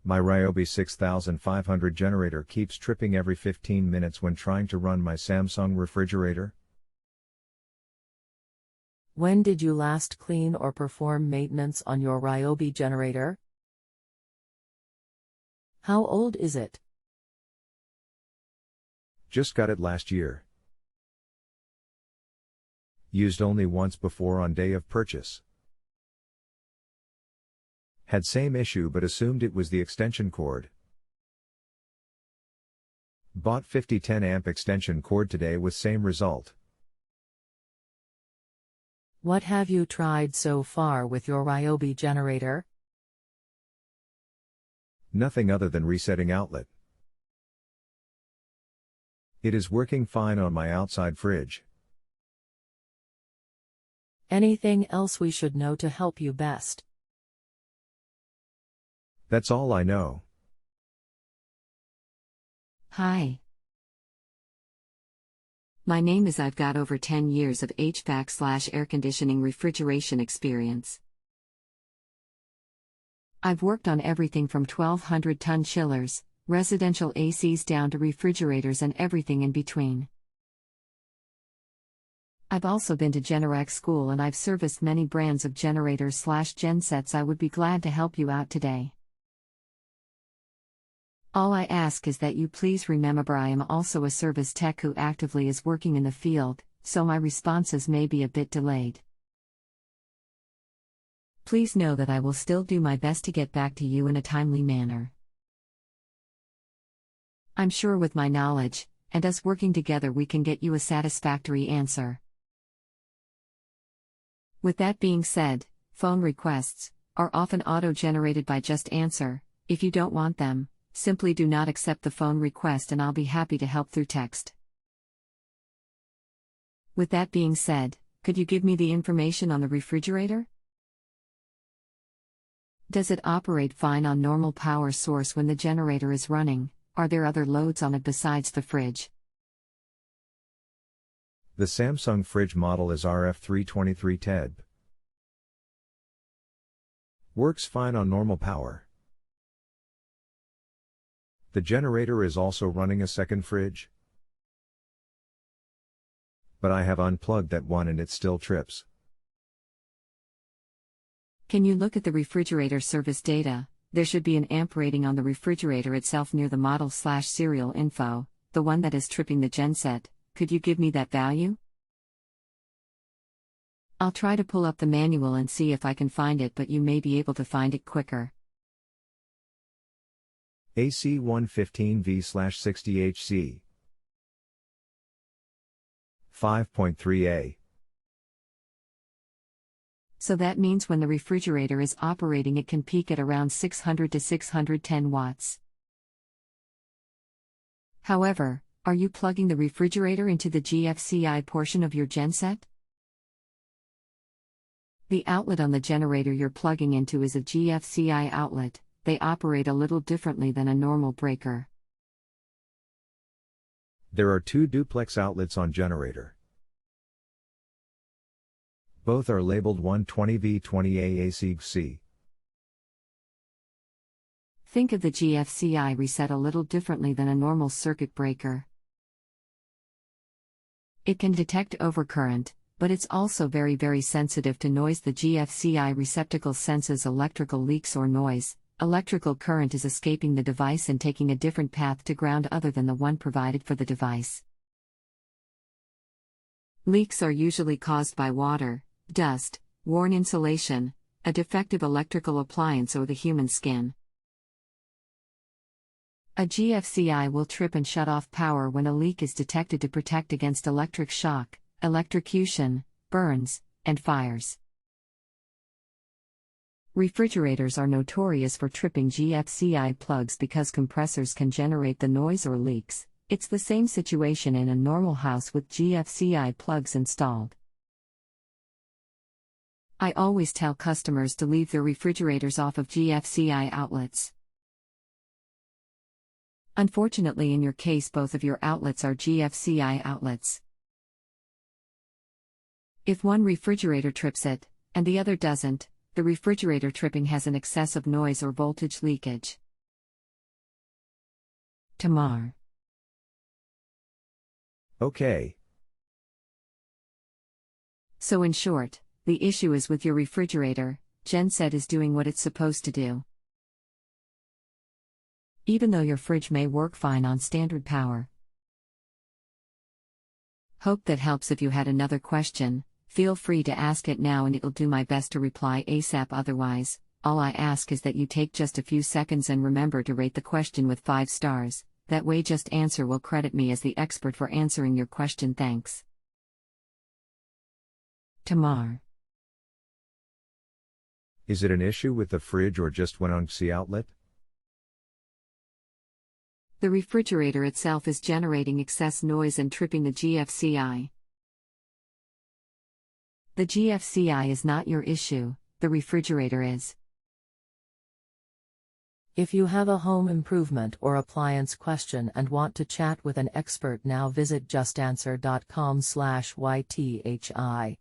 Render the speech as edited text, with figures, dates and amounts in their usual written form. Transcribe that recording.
My Ryobi 6500 generator keeps tripping every 15 minutes when trying to run my Samsung refrigerator. When did you last clean or perform maintenance on your Ryobi generator? How old is it? Just got it last year. Used only once before on day of purchase. Had same issue but assumed it was the extension cord. Bought 5010 amp extension cord today with same result. What have you tried so far with your Ryobi generator? Nothing other than resetting outlet. It is working fine on my outside fridge. Anything else we should know to help you best? That's all I know. Hi. My name is I've got over 10 years of HVAC/air conditioning refrigeration experience. I've worked on everything from 1200-ton chillers, residential ACs down to refrigerators and everything in between. I've also been to Generac school and I've serviced many brands of generators/gensets. I would be glad to help you out today. All I ask is that you please remember I am also a service tech who actively is working in the field, so my responses may be a bit delayed. Please know that I will still do my best to get back to you in a timely manner. I'm sure with my knowledge, and us working together we can get you a satisfactory answer. With that being said, phone requests are often auto-generated by JustAnswer. If you don't want them, simply do not accept the phone request and I'll be happy to help through text. With that being said, could you give me the information on the refrigerator? Does it operate fine on normal power source when the generator is running? Are there other loads on it besides the fridge? The Samsung fridge model is RF323 TED. Works fine on normal power. The generator is also running a second fridge. But I have unplugged that one and it still trips. Can you look at the refrigerator service data? There should be an amp rating on the refrigerator itself near the model/serial info, the one that is tripping the genset. Could you give me that value? I'll try to pull up the manual and see if I can find it, but you may be able to find it quicker. AC 115V/60HC 5.3A. So that means when the refrigerator is operating it can peak at around 600 to 610 watts. However, are you plugging the refrigerator into the GFCI portion of your genset? The outlet on the generator you're plugging into is a GFCI outlet. They operate a little differently than a normal breaker. There are two duplex outlets on generator. Both are labeled 120V20A AC. Think of the GFCI reset a little differently than a normal circuit breaker. It can detect overcurrent, but it's also very sensitive to noise. The GFCI receptacle senses electrical leaks or noise. Electrical current is escaping the device and taking a different path to ground other than the one provided for the device. Leaks are usually caused by water, dust, worn insulation, a defective electrical appliance, or the human skin. A GFCI will trip and shut off power when a leak is detected to protect against electric shock, electrocution, burns, and fires. Refrigerators are notorious for tripping GFCI plugs because compressors can generate the noise or leaks. It's the same situation in a normal house with GFCI plugs installed. I always tell customers to leave their refrigerators off of GFCI outlets. Unfortunately, in your case, both of your outlets are GFCI outlets. If one refrigerator trips it, and the other doesn't, the refrigerator tripping has an excessive noise or voltage leakage. Tamar. Okay. So in short, the issue is with your refrigerator. Genset is doing what it's supposed to do. Even though your fridge may work fine on standard power. Hope that helps. If you had another question, feel free to ask it now and it'll do my best to reply ASAP. Otherwise, all I ask is that you take just a few seconds and remember to rate the question with 5 stars. That way JustAnswer will credit me as the expert for answering your question. Thanks. Tamar. Is it an issue with the fridge or just one GFCI outlet? The refrigerator itself is generating excess noise and tripping the GFCI. The GFCI is not your issue, the refrigerator is. If you have a home improvement or appliance question and want to chat with an expert now, visit justanswer.com/YTHI.